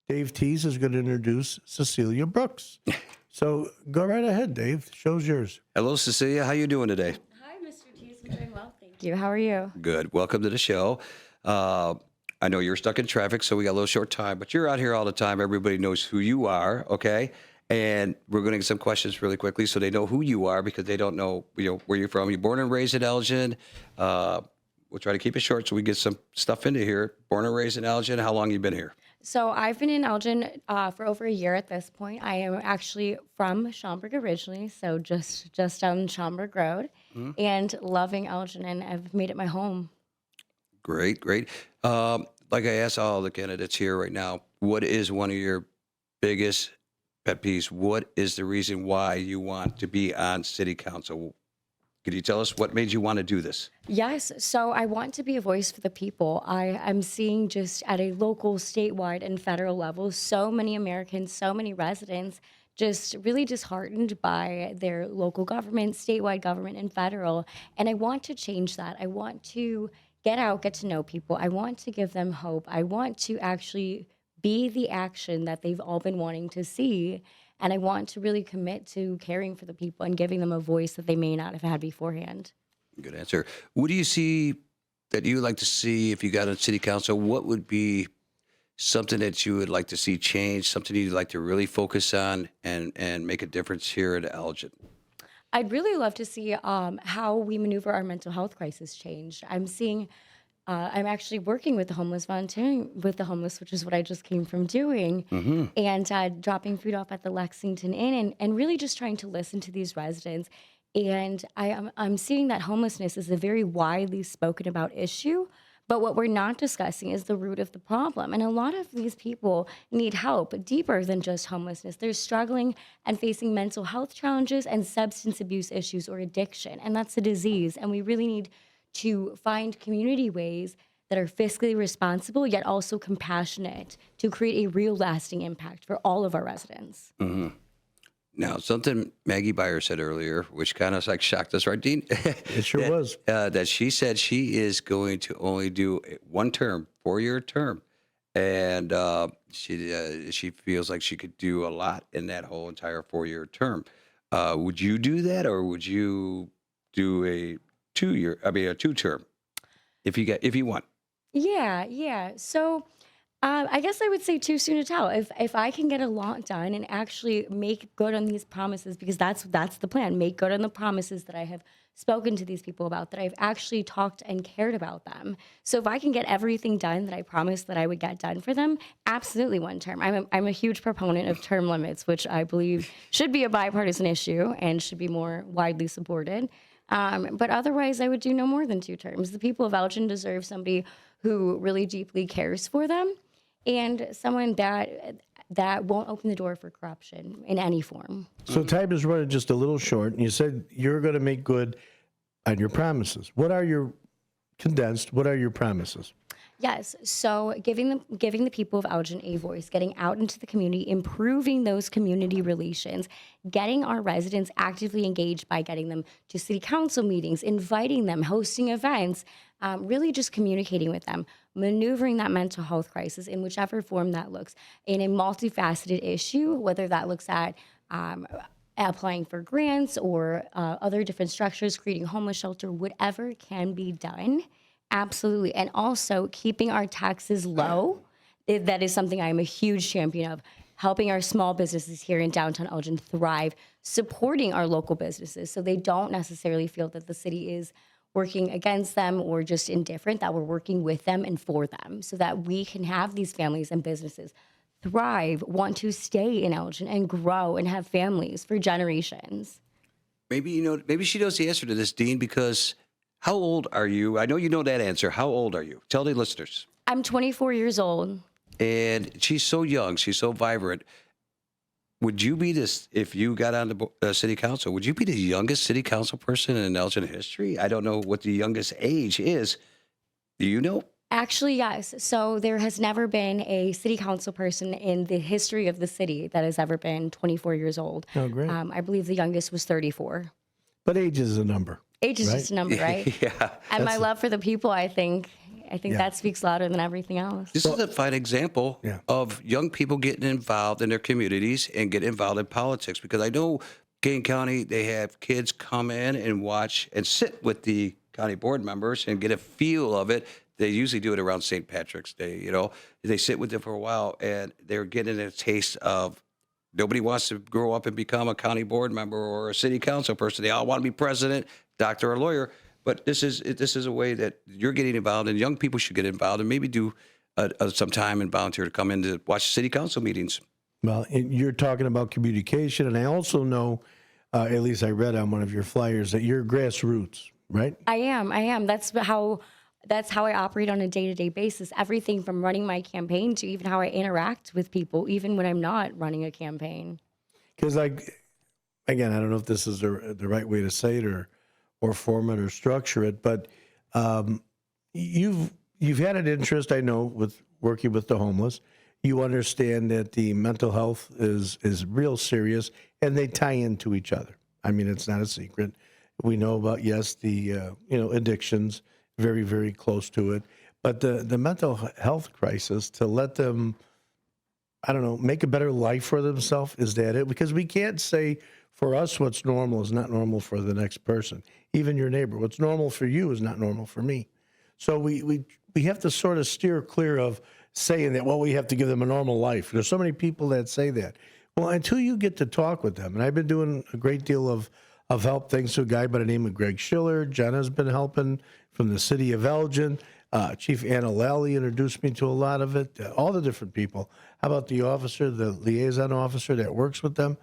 Dave Tease is going to introduce Cecilia Brooks. So go right ahead, Dave. The show's yours. Hello, Cecilia. How you doing today? Hi, Mr. Tease. I'm doing well, thank you. How are you? Good. Welcome to the show. I know you're stuck in traffic, so we got a little short time, but you're out here all the time. Everybody knows who you are, okay? And we're going to get some questions really quickly so they know who you are because they don't know, where you're from. You're born and raised in Elgin. We'll try to keep it short so we get some stuff into here. Born and raised in Elgin. How long you been here? So I've been in Elgin for over a year at this point. I am actually from Schaumburg originally, so just down Schaumburg Road, and loving Elgin, and I've made it my home. Great, great. Like I asked all the candidates here right now, what is one of your biggest pet peeves? What is the reason why you want to be on city council? Could you tell us what made you want to do this? Yes, so I want to be a voice for the people. I'm seeing just at a local, statewide, and federal level, so many Americans, so many residents just really disheartened by their local government, statewide government, and federal. And I want to change that. I want to get out, get to know people. I want to give them hope. I want to actually be the action that they've all been wanting to see. And I want to really commit to caring for the people and giving them a voice that they may not have had beforehand. Good answer. What do you see that you would like to see if you got on city council? What would be something that you would like to see change, something you'd like to really focus on and make a difference here at Elgin? I'd really love to see how we maneuver our mental health crisis change. I'm actually working with the homeless, volunteering with the homeless, which is what I just came from doing, and dropping food off at the Lexington Inn, and really just trying to listen to these residents. And I'm seeing that homelessness is a very widely spoken about issue, but what we're not discussing is the root of the problem. And a lot of these people need help deeper than just homelessness. They're struggling and facing mental health challenges and substance abuse issues or addiction, and that's a disease. And we really need to find community ways that are fiscally responsible, yet also compassionate to create a real lasting impact for all of our residents. Now, something Maggie Byer said earlier, which kind of like shocked us, right, Dean? It sure was. That she said she is going to only do one term, 4-year term. And she feels like she could do a lot in that whole entire 4-year term. Would you do that, or would you do a 2-term if you want? Yeah. So I guess I would say too soon to tell. If I can get a lot done and actually make good on these promises, because that's the plan, make good on the promises that I have spoken to these people about, that I've actually talked and cared about them. So if I can get everything done that I promised that I would get done for them, absolutely one term. I'm a huge proponent of term limits, which I believe should be a bipartisan issue and should be more widely supported. But otherwise, I would do no more than 2 terms. The people of Elgin deserve somebody who really deeply cares for them, and someone that won't open the door for corruption in any form. So time is running just a little short, and you said you're going to make good on your promises. What are your promises? Yes, so giving the people of Elgin a voice, getting out into the community, improving those community relations, getting our residents actively engaged by getting them to city council meetings, inviting them, hosting events, really just communicating with them, maneuvering that mental health crisis in whichever form that looks, in a multifaceted issue, whether that looks at applying for grants or other different structures, creating homeless shelter, whatever can be done. Absolutely. And also keeping our taxes low. That is something I am a huge champion of. Helping our small businesses here in downtown Elgin thrive, supporting our local businesses so they don't necessarily feel that the city is working against them or just indifferent, that we're working with them and for them so that we can have these families and businesses thrive, want to stay in Elgin and grow and have families for generations. Maybe she knows the answer to this, Dean, because how old are you? I know you know that answer. How old are you? Tell the listeners. I'm 24 years old. And she's so young. She's so vibrant. Would you be this, if you got on the city council, would you be the youngest city council person in Elgin history? I don't know what the youngest age is. Do you know? Actually, yes. So there has never been a city council person in the history of the city that has ever been 24 years old. Oh, great. I believe the youngest was 34. But age is a number. Age is just a number, right? Yeah. And my love for the people, I think, I think that speaks louder than everything else. This is a fine example Yeah. of young people getting involved in their communities and getting involved in politics, because I know Kane County, they have kids come in and watch and sit with the county board members and get a feel of it. They usually do it around St. Patrick's Day, you know. They sit with them for a while and they're getting a taste of, nobody wants to grow up and become a county board member or a city council person. They all want to be president, doctor, or lawyer. But this is a way that you're getting involved, and young people should get involved and maybe do some time and volunteer to come in to watch city council meetings. Well, and you're talking about communication, and I also know, at least I read on one of your flyers, that you're grassroots, right? I am. That's how I operate on a day-to-day basis. Everything from running my campaign to even how I interact with people, even when I'm not running a campaign. Because, like, again, I don't know if this is the right way to say it or form it or structure it, but you've had an interest, I know, with working with the homeless. You understand that the mental health is real serious, and they tie into each other. I mean, it's not a secret. We know about, yes, the addictions, very, very close to it, but the mental health crisis, to let them, I don't know, make a better life for themselves, is that it? Because we can't say for us what's normal is not normal for the next person, even your neighbor. What's normal for you is not normal for me. So we have to sort of steer clear of saying that, well, we have to give them a normal life. There's so many people that say that. Well, until you get to talk with them, and I've been doing a great deal of help thanks to a guy by the name of Greg Schiller. Jenna's been helping from the city of Elgin. Chief Anna Lally introduced me to a lot of it, all the different people. How about the officer, the liaison officer that works with them?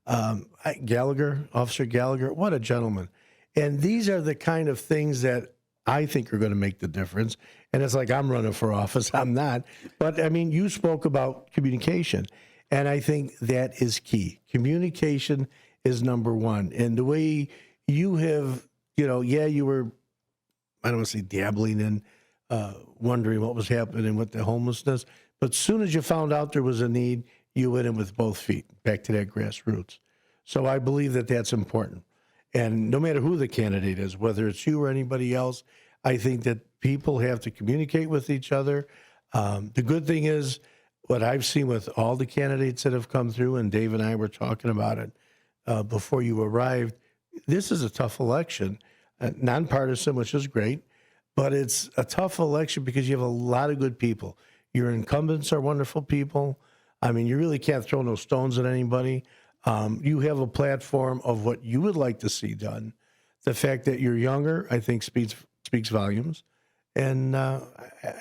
Officer Gallagher, what a gentleman. And these are the kind of things that I think are going to make the difference. And it's like, I'm running for office. I'm not. But, I mean, you spoke about communication, and I think that is key. Communication is number one. And the way you have, you were, I don't want to say dabbling in, wondering what was happening with the homelessness. But as soon as you found out there was a need, you went in with both feet, back to that grassroots. So I believe that that's important. And no matter who the candidate is, whether it's you or anybody else, I think that people have to communicate with each other. The good thing is, what I've seen with all the candidates that have come through, and Dave and I were talking about it before you arrived, this is a tough election, nonpartisan, which is great, but it's a tough election because you have a lot of good people. Your incumbents are wonderful people. I mean, you really can't throw no stones at anybody. You have a platform of what you would like to see done. The fact that you're younger, I think, speaks volumes. And I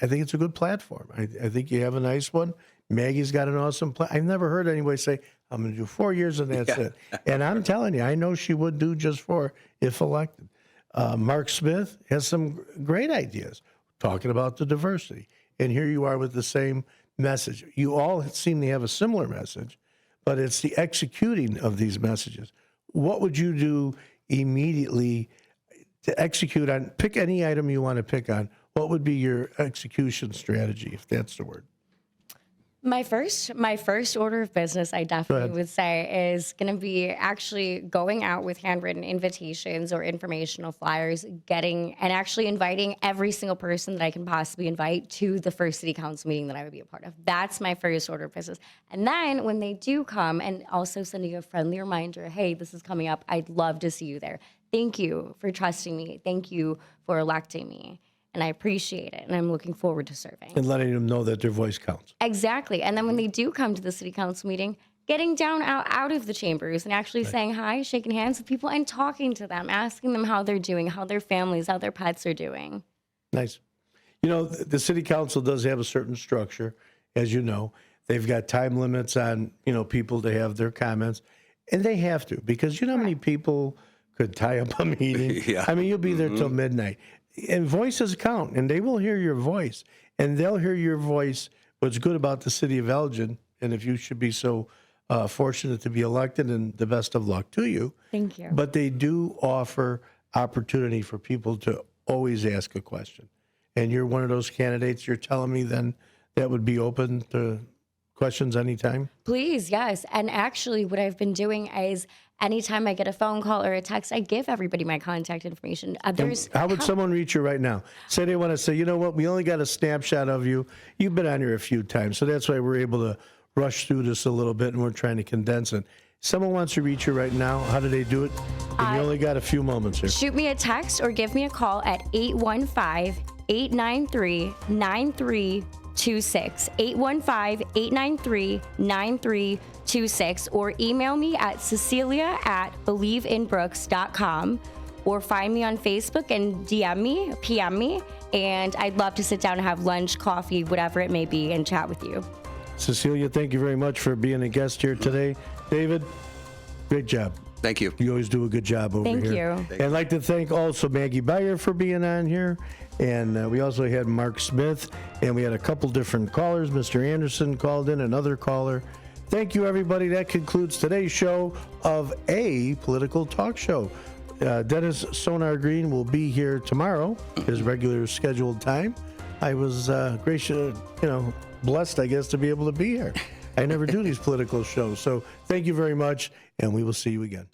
think it's a good platform. I think you have a nice one. Maggie's got an awesome plan. I've never heard anybody say, I'm going to do 4 years and that's it. And I'm telling you, I know she would do just 4 if elected. Mark Smith has some great ideas talking about the diversity. And here you are with the same message. You all seem to have a similar message, but it's the executing of these messages. What would you do immediately to execute on, pick any item you want to pick on? What would be your execution strategy, if that's the word? My first order of business, I definitely would say, is going to be actually going out with handwritten invitations or informational flyers, and actually inviting every single person that I can possibly invite to the first city council meeting that I would be a part of. That's my first order of business. And then when they do come, and also sending a friendly reminder, hey, this is coming up. I'd love to see you there. Thank you for trusting me. Thank you for electing me. And I appreciate it, and I'm looking forward to serving. And letting them know that their voice counts. Exactly. And then when they do come to the city council meeting, getting down out of the chambers and actually saying hi, shaking hands with people, and talking to them, asking them how they're doing, how their families, how their pets are doing. Nice. The city council does have a certain structure, as you know. They've got time limits on, people to have their comments, and they have to, because you know how many people could tie up a meeting? Yeah. I mean, you'll be there till midnight. And voices count, and they will hear your voice, and they'll hear your voice. What's good about the city of Elgin, and if you should be so fortunate to be elected, and the best of luck to you. Thank you. But they do offer opportunity for people to always ask a question. And you're one of those candidates. You're telling me then that would be open to questions anytime? Please, yes. And actually, what I've been doing is anytime I get a phone call or a text, I give everybody my contact information. How would someone reach you right now? Say they want to say, you know what, we only got a snapshot of you. You've been on here a few times, so that's why we're able to rush through this a little bit, and we're trying to condense it. Someone wants to reach you right now. How do they do it? And you only got a few moments here. Shoot me a text or give me a call at 815-893-9326. 815-893-9326, or email me at cecilia@believeinbrooks.com, or find me on Facebook and PM me, and I'd love to sit down and have lunch, coffee, whatever it may be, and chat with you. Cecilia, thank you very much for being a guest here today. David, great job. Thank you. You always do a good job over Thank here. you. And I'd like to thank also Maggie Beyer for being on here. And we also had Mark Smith, and we had a couple different callers. Mr. Anderson called in, another caller. Thank you, everybody. That concludes today's show of a political talk show. Dennis Sonar Green will be here tomorrow, his regular scheduled time. I was gracious, blessed, I guess, to be able to be here. I never do these political shows. So thank you very much, and we will see you again.